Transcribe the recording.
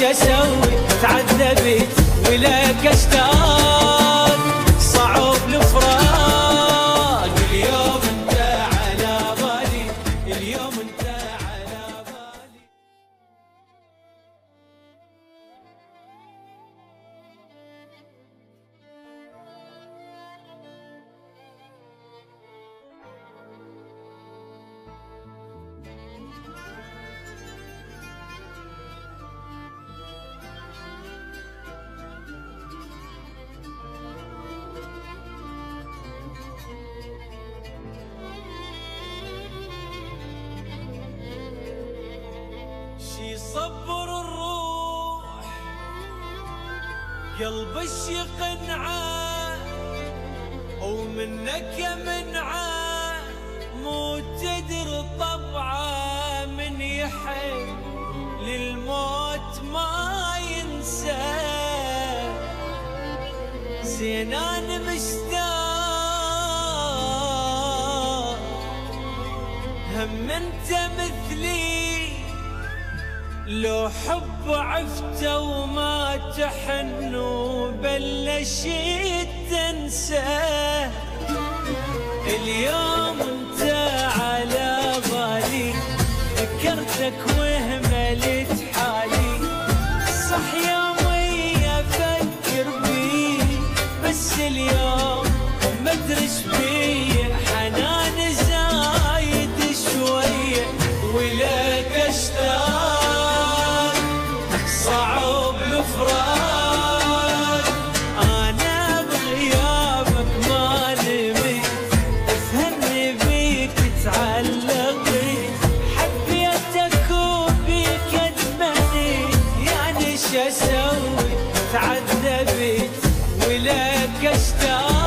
اسوي تعذبت ولك اشتاق صعب الفراق. اليوم انت على بالي، اليوم انت على بالي. شي صبر الروح قلب يقنعه ومنك منعه مو تدري طبعه من يحب للموت ما ينسى. زين انا مشتاق هم انت مثلي لو حب عفته وما تحن وبلشت تنسى. اليوم انت على بالي فكرتك وهملت حالي. صح يومي افكر بيك بس اليوم ما ادري ايش بيه حنان زايد شويه ولك اشتاق صعب الفراق. انا بغيابك ما نمت افهمني بيك تعلقي حبيتك وبيك ادمني يعني شو اسوي تعذبت ولك اشتاق